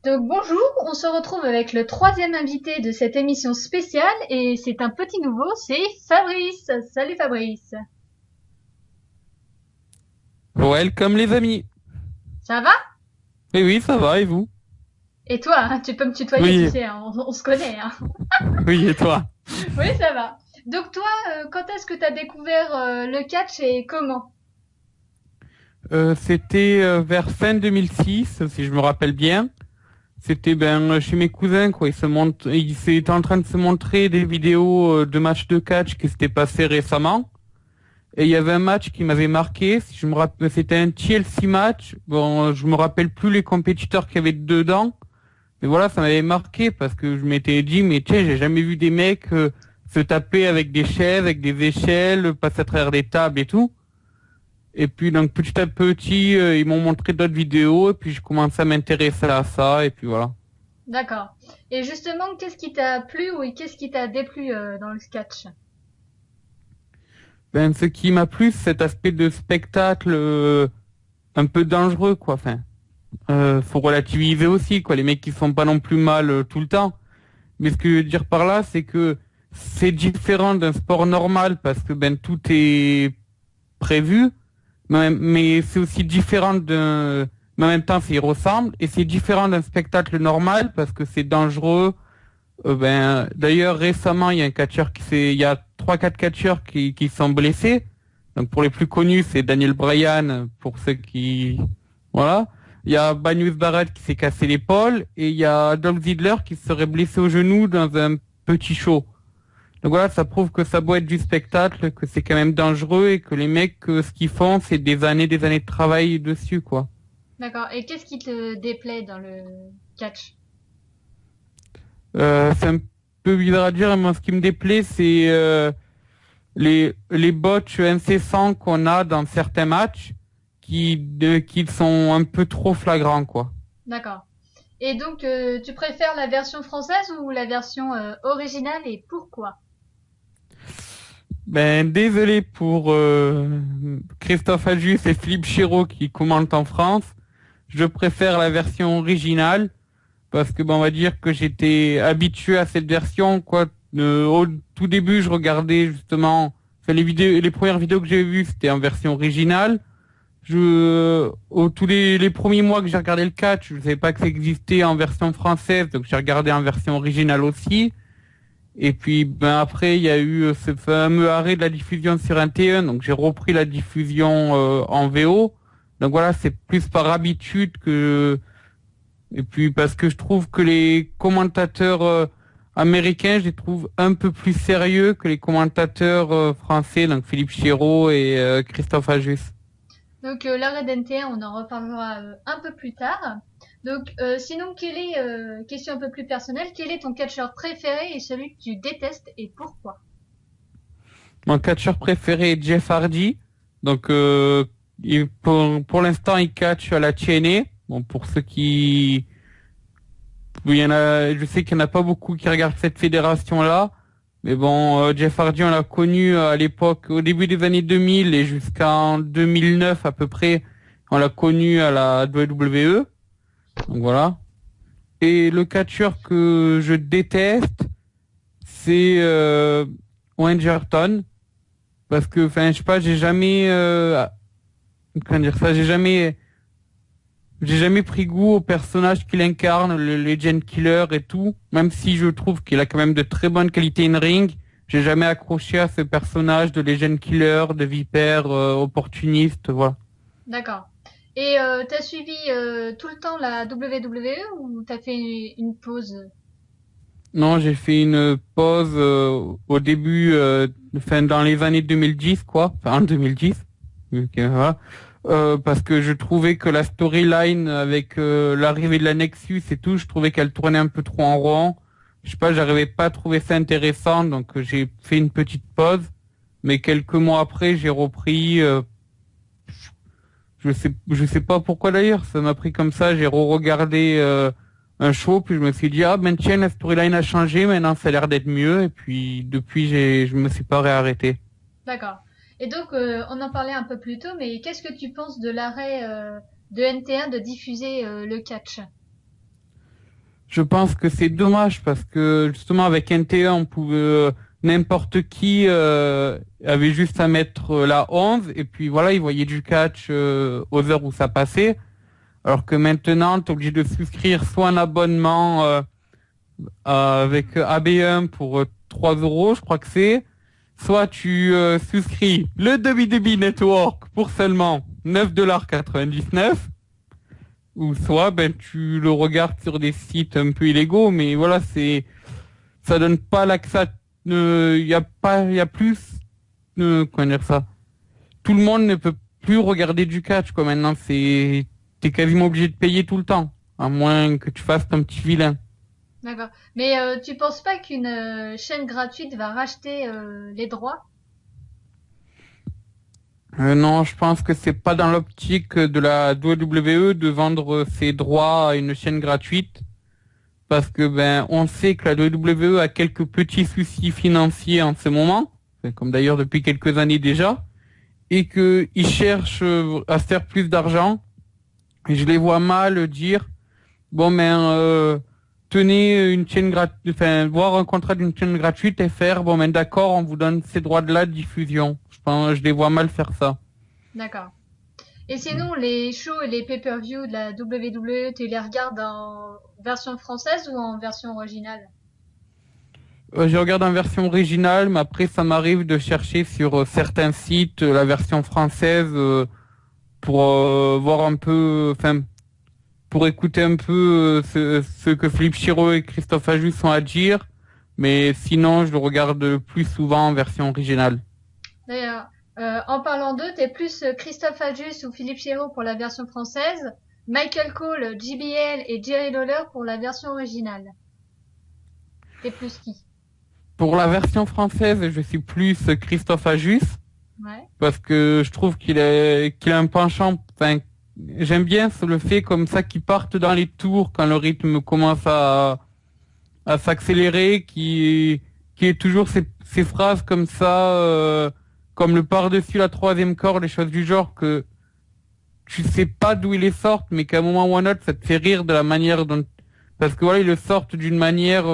Donc bonjour, on se retrouve avec le troisième invité de cette émission spéciale et c'est un petit nouveau, c'est Fabrice. Salut Fabrice. Welcome les amis. Ça va? Eh oui, ça va et vous? Et toi, hein, tu peux me tutoyer, tu Oui, sais, hein, on se connaît. Hein. oui et toi? Oui, ça va. Donc toi, quand est-ce que t'as découvert le catch et comment? C'était vers fin 2006, si je me rappelle bien. C'était chez mes cousins quoi. Ils étaient en train de se montrer des vidéos de matchs de catch qui s'étaient passés récemment. Et il y avait un match qui m'avait marqué. Si je me rappelle, c'était un TLC match. Bon, je me rappelle plus les compétiteurs qu'il y avait dedans. Mais voilà, ça m'avait marqué parce que je m'étais dit, mais tiens, j'ai jamais vu des mecs se taper avec des chaises, avec des échelles, passer à travers des tables et tout. Et puis donc petit à petit, ils m'ont montré d'autres vidéos et puis je commençais à m'intéresser à ça et puis voilà. D'accord. Et justement, qu'est-ce qui t'a plu ou qu'est-ce qui t'a déplu dans le catch? Ben ce qui m'a plu, c'est cet aspect de spectacle un peu dangereux quoi. Enfin, faut relativiser aussi quoi. Les mecs qui font pas non plus mal tout le temps. Mais ce que je veux dire par là, c'est que c'est différent d'un sport normal parce que ben tout est prévu. Mais c'est aussi différent d'un, mais en même temps, ça y ressemble, et c'est différent d'un spectacle normal parce que c'est dangereux. D'ailleurs, récemment, il y a un catcheur il y a trois, quatre catcheurs qui sont blessés. Donc, pour les plus connus, c'est Daniel Bryan, pour ceux qui, voilà. Il y a Banius Barrett qui s'est cassé l'épaule, et il y a Dolph Ziggler qui serait blessé au genou dans un petit show. Donc voilà, ça prouve que ça doit être du spectacle, que c'est quand même dangereux et que les mecs, ce qu'ils font, c'est des années de travail dessus, quoi. D'accord. Et qu'est-ce qui te déplaît dans le catch? C'est un peu bizarre à dire, mais ce qui me déplaît, c'est les botches incessants qu'on a dans certains matchs qui sont un peu trop flagrants, quoi. D'accord. Et donc, tu préfères la version française ou la version originale et pourquoi? Ben, désolé pour Christophe Ajus et Philippe Chéreau qui commentent en France. Je préfère la version originale parce que on va dire que j'étais habitué à cette version quoi. Au tout début, je regardais justement enfin, les premières vidéos que j'ai vues, c'était en version originale. Tous les premiers mois que j'ai regardé le catch, je savais pas que ça existait en version française, donc j'ai regardé en version originale aussi. Et puis ben après, il y a eu ce fameux arrêt de la diffusion sur un T1, donc j'ai repris la diffusion en VO. Donc voilà, c'est plus par habitude que et puis parce que je trouve que les commentateurs américains, je les trouve un peu plus sérieux que les commentateurs français, donc Philippe Chéreau et Christophe Ajus. Donc, l'arrêt d'NT1, on en reparlera un peu plus tard. Donc, sinon, question un peu plus personnelle, quel est ton catcheur préféré et celui que tu détestes et pourquoi? Mon catcheur préféré est Jeff Hardy. Donc pour l'instant, il catch à la TNA. Bon, pour ceux qui... Il y en a, je sais qu'il n'y en a pas beaucoup qui regardent cette fédération-là. Mais bon, Jeff Hardy, on l'a connu à l'époque, au début des années 2000 et jusqu'en 2009 à peu près, on l'a connu à la WWE. Donc voilà. Et le catcheur que je déteste, c'est Wayne Jerton. Parce que, enfin, je sais pas, comment dire ça, j'ai jamais pris goût au personnage qu'il incarne, le Legend Killer et tout. Même si je trouve qu'il a quand même de très bonnes qualités in ring, j'ai jamais accroché à ce personnage de Legend Killer, de vipère opportuniste, voilà. D'accord. Et t'as suivi tout le temps la WWE ou t'as fait une pause? Non, j'ai fait une pause au début, enfin dans les années 2010, quoi, enfin en 2010, voilà. Parce que je trouvais que la storyline avec l'arrivée de la Nexus et tout, je trouvais qu'elle tournait un peu trop en rond. Je sais pas, j'arrivais pas à trouver ça intéressant, donc j'ai fait une petite pause. Mais quelques mois après, j'ai repris. Je sais pas pourquoi d'ailleurs, ça m'a pris comme ça. J'ai re-regardé un show, puis je me suis dit ah ben tiens, la storyline a changé, maintenant ça a l'air d'être mieux. Et puis depuis, je me suis pas réarrêté. D'accord. Et donc, on en parlait un peu plus tôt, mais qu'est-ce que tu penses de l'arrêt de NT1 de diffuser le catch? Je pense que c'est dommage parce que justement avec NT1 on pouvait n'importe qui avait juste à mettre la 11 et puis voilà il voyait du catch aux heures où ça passait. Alors que maintenant t'es obligé de souscrire soit un abonnement avec AB1 pour 3 euros je crois que c'est, soit tu souscris le WWE Network pour seulement 9,99 $. Ou soit ben tu le regardes sur des sites un peu illégaux, mais voilà, ça donne pas l'accès. Il y a pas, il y a plus, comment dire ça. Tout le monde ne peut plus regarder du catch, quoi. Maintenant, t'es quasiment obligé de payer tout le temps, à moins que tu fasses ton petit vilain. D'accord. Mais tu penses pas qu'une chaîne gratuite va racheter les droits? Non, je pense que c'est pas dans l'optique de la WWE de vendre ses droits à une chaîne gratuite. Parce que ben on sait que la WWE a quelques petits soucis financiers en ce moment, comme d'ailleurs depuis quelques années déjà, et que ils cherchent à se faire plus d'argent. Et je les vois mal dire bon ben tenez une chaîne gratuite, enfin voir un contrat d'une chaîne gratuite et faire bon ben d'accord on vous donne ces droits de la diffusion. Je les vois mal faire ça. D'accord. Et sinon, les shows et les pay-per-view de la WWE, tu les regardes en version française ou en version originale? Je regarde en version originale, mais après ça m'arrive de chercher sur certains sites la version française pour voir un peu, enfin, pour écouter un peu ce que Philippe Chiro et Christophe Ajus ont à dire. Mais sinon, je le regarde plus souvent en version originale. D'ailleurs, en parlant d'eux, t'es plus Christophe Ajus ou Philippe Chéreau pour la version française, Michael Cole, JBL et Jerry Lawler pour la version originale. T'es plus qui? Pour la version française, je suis plus Christophe Ajus Ouais. parce que je trouve qu'il a un penchant. Enfin, j'aime bien le fait comme ça qu'il parte dans les tours quand le rythme commence à s'accélérer, qui est toujours ces phrases comme ça, comme le par-dessus la troisième corde, des choses du genre que tu sais pas d'où ils les sortent, mais qu'à un moment ou à un autre, ça te fait rire de la manière dont, parce que voilà, ils le sortent d'une manière,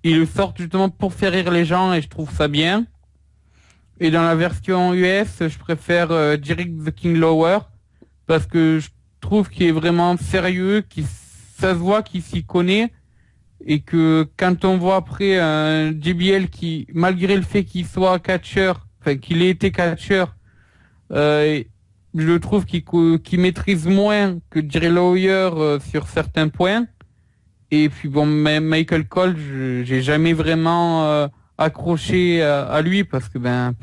ils le sortent justement pour faire rire les gens et je trouve ça bien. Et dans la version US, je préfère Jerick the King Lawler parce que je trouve qu'il est vraiment sérieux, ça se voit qu'il s'y connaît et que quand on voit après un JBL qui, malgré le fait qu'il soit catcheur, enfin qu'il ait été catcheur, euh, je trouve qu'il maîtrise moins que Jerry Lawyer sur certains points. Et puis bon, même Michael Cole, j'ai jamais vraiment accroché à lui parce que ben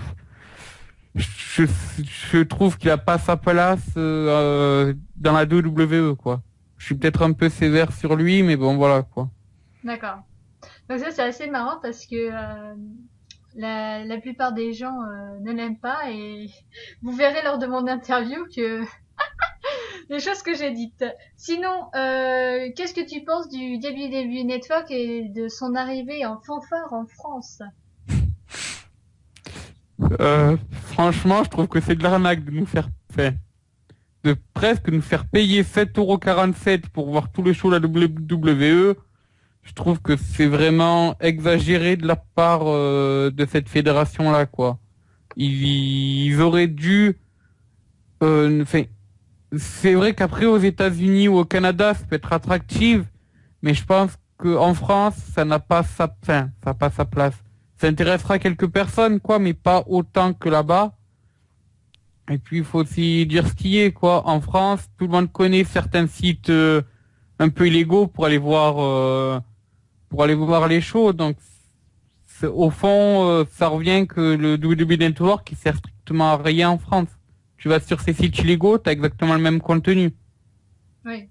je, je trouve qu'il a pas sa place dans la WWE quoi. Je suis peut-être un peu sévère sur lui, mais bon voilà quoi. D'accord. Donc ça, c'est assez marrant parce que la plupart des gens ne l'aiment pas et vous verrez lors de mon interview que les choses que j'ai dites. Sinon, qu'est-ce que tu penses du WWE Network et de son arrivée en fanfare en France? Franchement, je trouve que c'est de l'arnaque de nous faire faire, de presque nous faire payer 7,47 € pour voir tous les shows de la WWE. Je trouve que c'est vraiment exagéré de la part de cette fédération-là, quoi. Ils auraient dû... enfin, c'est vrai qu'après, aux États-Unis ou au Canada, ça peut être attractif, mais je pense qu'en France, ça n'a pas sa, enfin, ça n'a pas sa place. Ça intéressera quelques personnes, quoi, mais pas autant que là-bas. Et puis, il faut aussi dire ce qui est, quoi. En France, tout le monde connaît certains sites un peu illégaux pour aller voir les shows. Donc, au fond, ça revient que le WWE Network, il sert strictement à rien en France. Tu vas sur ces sites illégaux, t'as exactement le même contenu. Oui.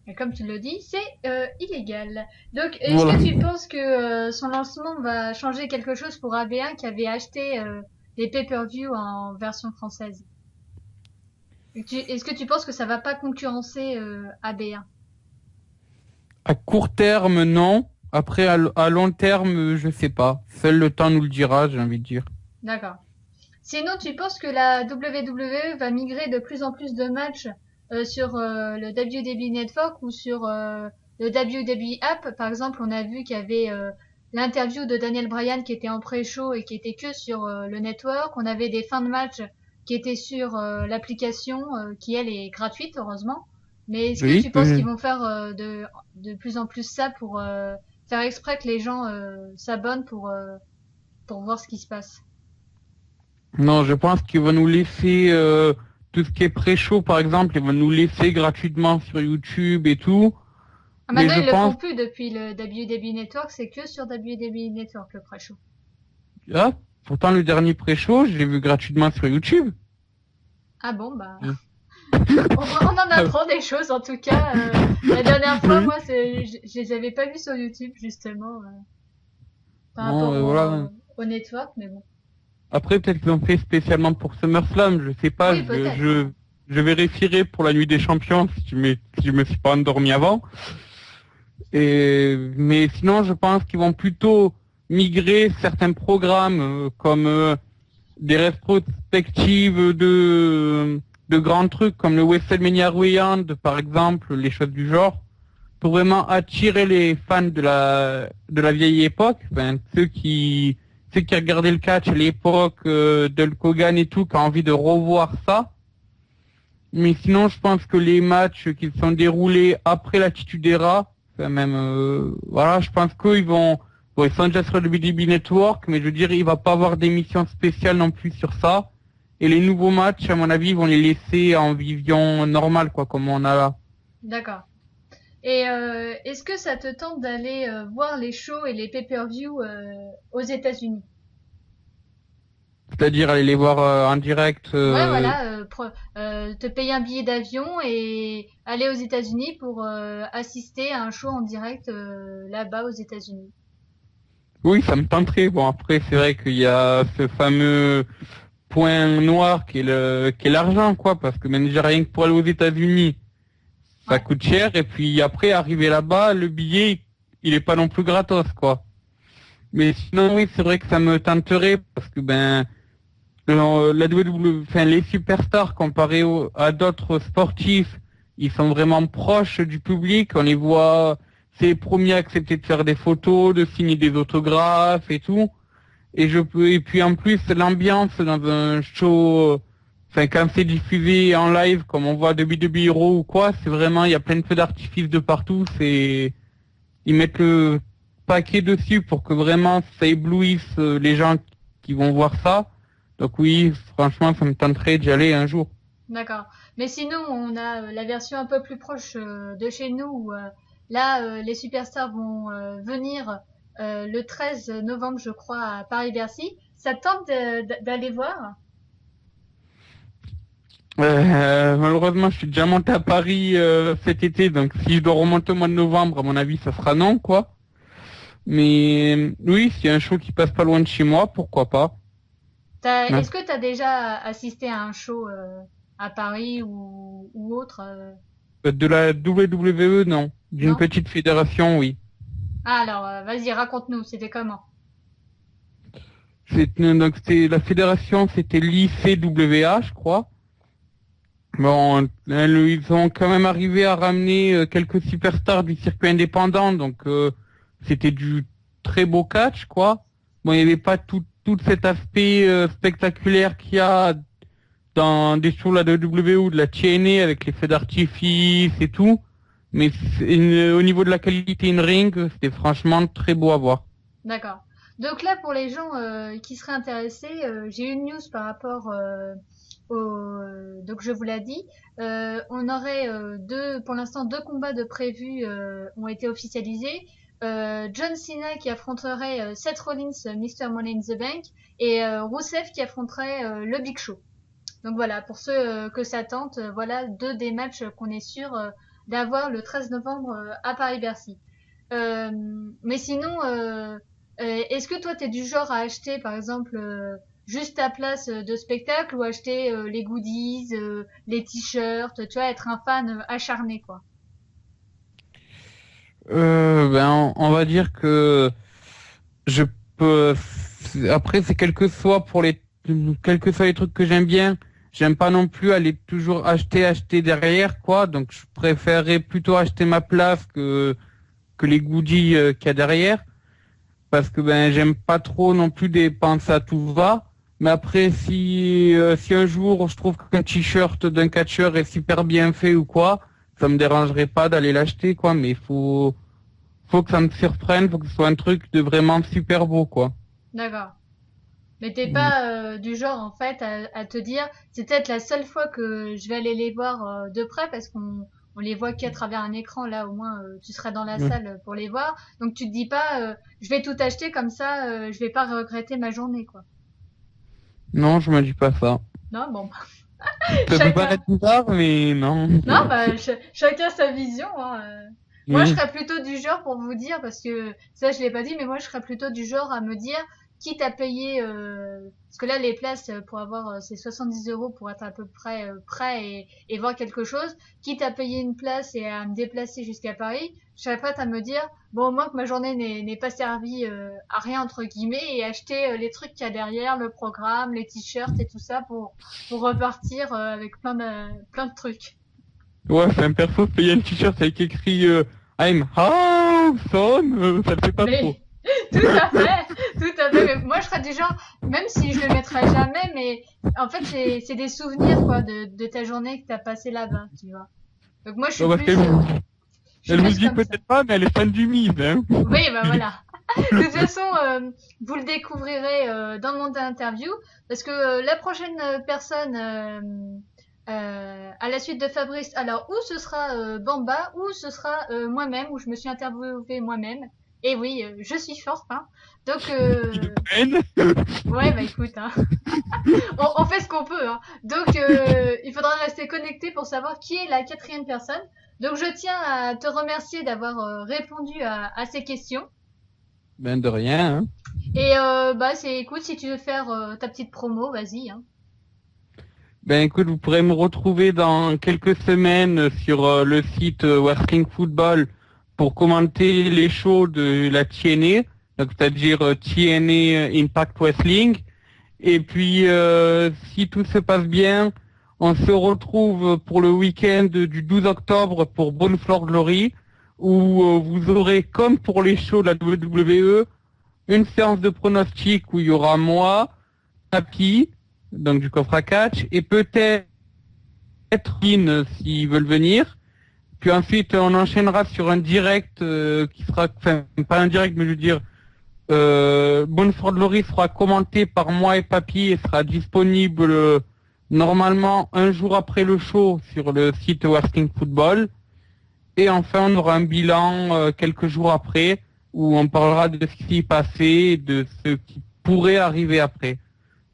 Et comme tu le dis, c'est illégal. Donc, est-ce Voilà. que tu penses que son lancement va changer quelque chose pour AB1 qui avait acheté les pay-per-view en version française? Est-ce que tu penses que ça va pas concurrencer AB1? À court terme, non. Après, à long terme, je sais pas. Seul le temps nous le dira, j'ai envie de dire. D'accord. Sinon, tu penses que la WWE va migrer de plus en plus de matchs sur le WWE Network ou sur le WWE App, par exemple, on a vu qu'il y avait l'interview de Daniel Bryan qui était en pré-show et qui était que sur le network. On avait des fins de match qui étaient sur l'application qui, elle, est gratuite, heureusement. Mais est-ce que Oui, tu penses qu'ils vont faire de plus en plus ça pour faire exprès que les gens s'abonnent pour voir ce qui se passe? non, je pense qu'ils vont nous laisser tout ce qui est pré-show, par exemple, ils vont nous laisser gratuitement sur YouTube et tout. Ah, Mais maintenant, je ils le pense, font plus depuis le WWE Network, c'est que sur WWE Network, le pré-show. ah, pourtant le dernier pré-show, je l'ai vu gratuitement sur YouTube. Ah bon, bah, Mm. on en apprend des choses, en tout cas. La dernière fois, Oui. moi, je les avais pas vus sur YouTube, justement, par Bon, rapport voilà. au network, mais bon. Après, peut-être qu'ils ont fait spécialement pour SummerSlam, je sais pas, Oui, peut-être. je vérifierai pour la nuit des champions si je me suis pas endormi avant. Mais sinon, je pense qu'ils vont plutôt migrer certains programmes comme des rétrospectives de grands trucs comme le WrestleMania Rewind, par exemple, les choses du genre, pour vraiment attirer les fans de la vieille époque, enfin, ceux qui regardaient le catch à l'époque d'Hulk Hogan et tout, qui ont envie de revoir ça. Mais sinon, je pense que les matchs qui sont déroulés après l'Attitude Era, enfin même, voilà, je pense qu'ils vont, bon, ils sont déjà sur le WWE Network, mais je veux dire, il va pas avoir d'émission spéciale non plus sur ça. Et les nouveaux matchs, à mon avis, ils vont les laisser en vision normale, quoi, comme on a là. D'accord. Et est-ce que ça te tente d'aller voir les shows et les pay-per-view aux États-Unis? C'est-à-dire aller les voir en direct. Ouais, voilà, te payer un billet d'avion et aller aux États-Unis pour assister à un show en direct là-bas aux États-Unis. Oui, ça me tenterait. Bon, après, c'est vrai qu'il y a ce fameux point noir qui est l'argent, quoi, parce que même déjà rien que pour aller aux États-Unis, ça Ouais, coûte cher. Et puis après, arriver là-bas, le billet, il est pas non plus gratos, quoi. Mais sinon, oui, c'est vrai que ça me tenterait parce que ben, la WWE, enfin, les superstars comparés à d'autres sportifs, ils sont vraiment proches du public. On les voit, c'est les premiers à accepter de faire des photos, de signer des autographes et tout. Et puis en plus, l'ambiance dans un show, enfin, quand c'est diffusé en live, comme on voit WWE Hero ou quoi, c'est vraiment, il y a plein de feux d'artifice de partout, ils mettent le paquet dessus pour que vraiment ça éblouisse les gens qui vont voir ça. Donc oui, franchement, ça me tenterait d'y aller un jour. d'accord. Mais sinon, on a la version un peu plus proche de chez nous où là, les superstars vont venir le 13 novembre, je crois, à Paris-Bercy. Ça te tente d'aller voir? Malheureusement, je suis déjà monté à Paris cet été, donc si je dois remonter au mois de novembre, à mon avis, ça sera non, quoi. Mais oui, s'il y a un show qui passe pas loin de chez moi, pourquoi pas. Ouais. Est-ce que tu as déjà assisté à un show à Paris ou autre De la WWE, non. D'une non? petite fédération, oui. Ah, alors, vas-y, raconte-nous, c'était comment? Donc c'était la fédération, c'était l'ICWA, je crois. Bon, ils ont quand même arrivé à ramener quelques superstars du circuit indépendant, donc c'était du très beau catch, quoi. Bon, il n'y avait pas tout cet aspect spectaculaire qu'il y a dans des shows de la WWE ou de la TNA avec les feux d'artifice et tout. Mais au niveau de la qualité in-ring, c'était franchement très beau à voir. D'accord. Donc là, pour les gens qui seraient intéressés, j'ai une news par rapport donc je vous l'ai dit, on aurait pour l'instant deux combats de prévus ont été officialisés. John Cena qui affronterait Seth Rollins, Mr. Money in the Bank, et Rusev qui affronterait le Big Show. Donc voilà, pour ceux que ça tente, voilà deux des matchs qu'on est sûr d'avoir le 13 novembre à Paris-Bercy. Euh, mais sinon, est-ce que toi t'es du genre à acheter par exemple juste ta place de spectacle ou acheter les goodies, les t-shirts, tu vois, être un fan acharné quoi. Ben, on va dire que je peux. Après, c'est quels que soient les trucs que j'aime bien. J'aime pas non plus aller toujours acheter derrière, quoi. Donc, je préférerais plutôt acheter ma place que que les goodies qu'il y a derrière. Parce que ben j'aime pas trop non plus dépenser à tout va. Mais après, si un jour je trouve qu'un t-shirt d'un catcheur est super bien fait ou quoi, ça me dérangerait pas d'aller l'acheter, quoi. Mais faut que ça me surprenne, faut que ce soit un truc de vraiment super beau, quoi. D'accord. Mais t'es Mm. pas du genre en fait à te dire c'est peut-être la seule fois que je vais aller les voir de près parce qu'on les voit qu'à travers un écran là au moins tu seras dans la Ouais. salle pour les voir donc tu te dis pas je vais tout acheter comme ça je vais pas regretter ma journée quoi. Non, je me dis pas ça. Non bon Ça peut chacun paraître bizarre, mais non. non bah chacun sa vision hein. Moi je Oui. serais plutôt du genre pour vous dire parce que ça je l'ai pas dit mais moi je serais plutôt du genre à me dire quitte à payer parce que là les places pour avoir ces 70 € pour être à peu près prêt et voir quelque chose quitte à payer une place et à me déplacer jusqu'à Paris je serais prête à me dire bon au moins que ma journée n'est pas servie à rien entre guillemets et acheter les trucs qu'il y a derrière le programme les t-shirts et tout ça pour repartir avec plein de trucs. Ouais, enfin, perso, payer un t-shirt avec écrit I'm awesome, ça le fait pas trop. Mais tout à fait, tout à fait. Mais moi, je serais du genre, même si je le mettrai jamais, mais en fait, c'est des souvenirs quoi de ta journée que t'as passé là-bas, tu vois. Donc moi, Ouais, parce qu'elle je suis elle vous le plus dit comme ça. peut-être pas, mais elle est fan du Miz, hein. Oui, bah voilà. De toute façon, vous le découvrirez dans mon interview, parce que la prochaine personne à la suite de Fabrice, alors ou ce sera Bamba, ou ce sera moi-même, où je me suis interviewée moi-même. Et oui, je suis forte, hein. Donc, Ben. ouais, bah écoute, hein. On fait ce qu'on peut, hein. Donc, il faudra rester connecté pour savoir qui est la quatrième personne. Donc, je tiens à te remercier d'avoir répondu à ces questions. Ben de rien, hein. Et bah c'est écoute si tu veux faire ta petite promo, vas-y hein. Ben écoute, vous pourrez me retrouver dans quelques semaines sur le site Wrestling Football pour commenter les shows de la TNA, donc c'est-à-dire TNA Impact Wrestling. Et puis, si tout se passe bien, on se retrouve pour le week-end du 12 octobre pour Bone Floor Glory, où vous aurez, comme pour les shows de la WWE, une séance de pronostic où il y aura moi, Happy, donc du coffre à catch, et peut-être In s'ils veulent venir. Puis ensuite, on enchaînera sur un direct qui sera, enfin, pas un direct, mais je veux dire, Bone for Glory sera commenté par moi et Papy et sera disponible normalement un jour après le show sur le site Wrestling Football. Et enfin, on aura un bilan quelques jours après où on parlera de ce qui s'est passé et de ce qui pourrait arriver après.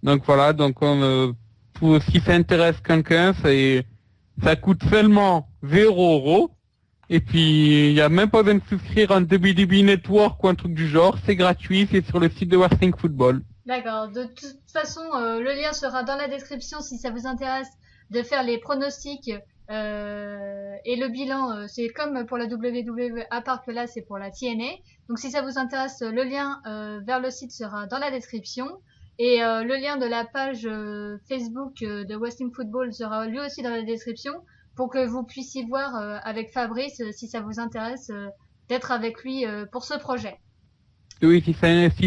Donc voilà, donc si ça intéresse quelqu'un, ça coûte seulement 0 €. Et puis, il n'y a même pas besoin de souscrire à un WWE Network ou un truc du genre. C'est gratuit, c'est sur le site de Wrestling Football. D'accord. De toute façon, le lien sera dans la description si ça vous intéresse de faire les pronostics et le bilan. C'est comme pour la WWE, à part que là c'est pour la TNA. Donc si ça vous intéresse, le lien vers le site sera dans la description. Et le lien de la page Facebook de Wrestling Football sera lui aussi dans la description pour que vous puissiez voir avec Fabrice si ça vous intéresse d'être avec lui pour ce projet. Oui, si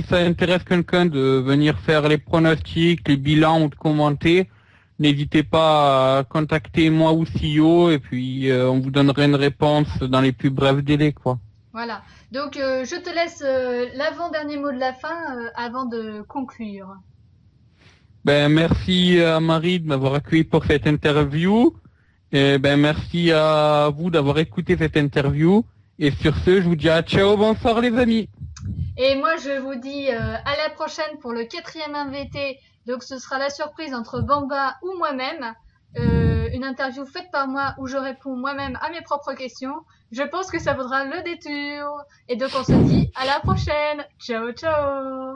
ça intéresse quelqu'un de venir faire les pronostics, les bilans ou de commenter, n'hésitez pas à contacter moi ou CEO et puis on vous donnerait une réponse dans les plus brefs délais, quoi. Voilà. Donc je te laisse l'avant-dernier mot de la fin avant de conclure. Ben, merci à Marie de m'avoir accueilli pour cette interview. Et ben, merci à vous d'avoir écouté cette interview. Et sur ce, je vous dis à ciao, bonsoir les amis. Et moi je vous dis à la prochaine pour le quatrième invité. Donc ce sera la surprise entre Bamba ou moi-même. Une interview faite par moi où je réponds moi-même à mes propres questions. Je pense que ça vaudra le détour. Et donc on se dit à la prochaine. Ciao ciao.